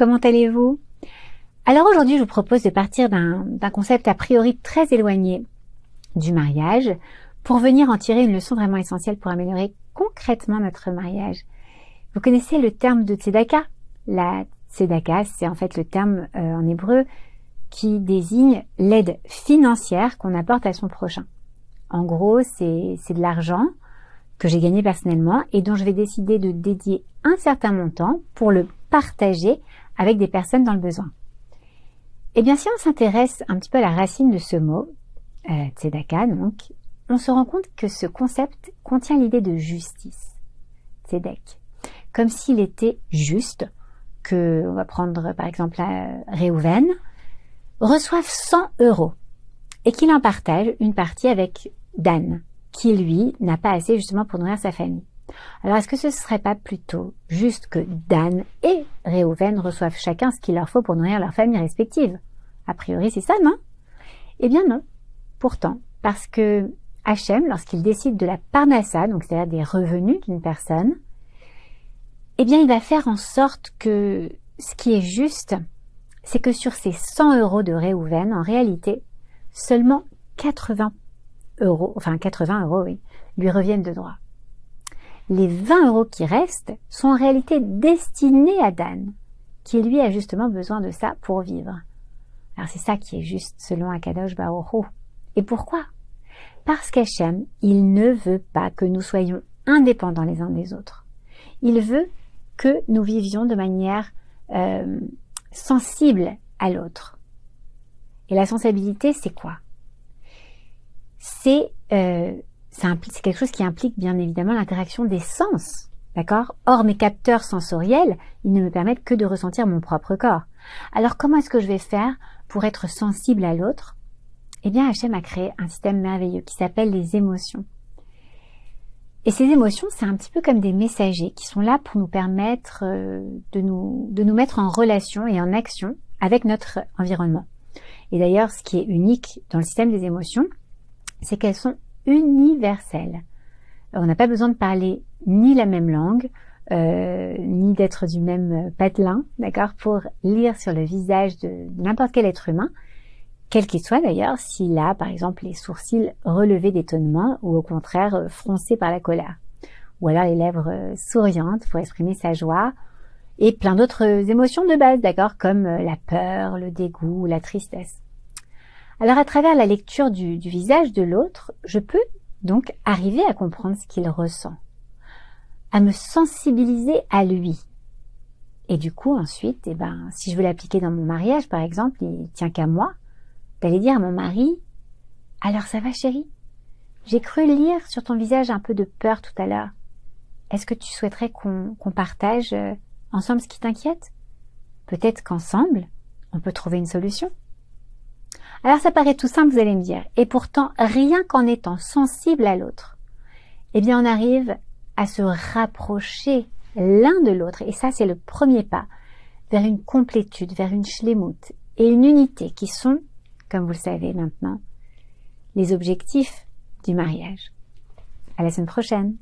comment allez-vous? Alors aujourd'hui, je vous propose de partir d'un concept a priori très éloigné du mariage pour venir en tirer une leçon vraiment essentielle pour améliorer concrètement notre mariage. Vous connaissez le terme de tzedaka? La tzedaka, c'est en fait le terme en hébreu qui désigne l'aide financière qu'on apporte à son prochain. En gros, c'est de l'argent que j'ai gagné personnellement et dont je vais décider de dédier un certain montant pour le partager avec des personnes dans le besoin. Eh bien, si on s'intéresse un petit peu à la racine de ce mot, tzedaka donc, on se rend compte que ce concept contient l'idée de justice, tzedek, comme s'il était juste que, on va prendre par exemple Réhouven, reçoive 100 € et qu'il en partage une partie avec Dan, qui lui n'a pas assez justement pour nourrir sa famille. Alors est-ce que ce ne serait pas plutôt juste que Dan et Réhouven reçoivent chacun ce qu'il leur faut pour nourrir leur famille respective? A priori c'est ça, non? Eh bien non. Pourtant, parce que Hachem, lorsqu'il décide de la parnassa, donc c'est-à-dire des revenus d'une personne, eh bien il va faire en sorte que ce qui est juste, c'est que sur ces 100 € de Réhouven, en réalité, seulement 80 €, oui, lui reviennent de droit. Les 20 € qui restent sont en réalité destinés à Dan, qui lui a justement besoin de ça pour vivre. Alors c'est ça qui est juste selon Akadosh Baruch Hu. Et pourquoi? Parce qu'Hachem, il ne veut pas que nous soyons indépendants les uns des autres. Il veut que nous vivions de manière sensible à l'autre. Et la sensibilité, c'est quoi? C'est quelque chose qui implique bien évidemment l'interaction des sens, d'accord? Or, mes capteurs sensoriels, ils ne me permettent que de ressentir mon propre corps. Alors, comment est-ce que je vais faire pour être sensible à l'autre? Eh bien, Hachem a créé un système merveilleux qui s'appelle les émotions. Et ces émotions, c'est un petit peu comme des messagers qui sont là pour nous permettre de nous mettre en relation et en action avec notre environnement. Et d'ailleurs, ce qui est unique dans le système des émotions, c'est qu'elles sont universelles. On n'a pas besoin de parler ni la même langue, ni d'être du même patelin, d'accord, pour lire sur le visage de n'importe quel être humain, quel qu'il soit d'ailleurs, s'il a par exemple les sourcils relevés d'étonnement ou au contraire froncés par la colère, ou alors les lèvres souriantes pour exprimer sa joie, et plein d'autres émotions de base, d'accord, comme la peur, le dégoût, la tristesse. Alors à travers la lecture du visage de l'autre, je peux donc arriver à comprendre ce qu'il ressent, à me sensibiliser à lui. Et du coup ensuite, si je veux l'appliquer dans mon mariage par exemple, il tient qu'à moi d'aller dire à mon mari « Alors ça va chérie? J'ai cru lire sur ton visage un peu de peur tout à l'heure. Est-ce que tu souhaiterais qu'on partage ensemble ce qui t'inquiète? Peut-être qu'ensemble, on peut trouver une solution. » Alors ça paraît tout simple, vous allez me dire, et pourtant rien qu'en étant sensible à l'autre, eh bien on arrive à se rapprocher l'un de l'autre, et ça c'est le premier pas vers une complétude, vers une shlemut et une unité qui sont, comme vous le savez maintenant, les objectifs du mariage. À la semaine prochaine.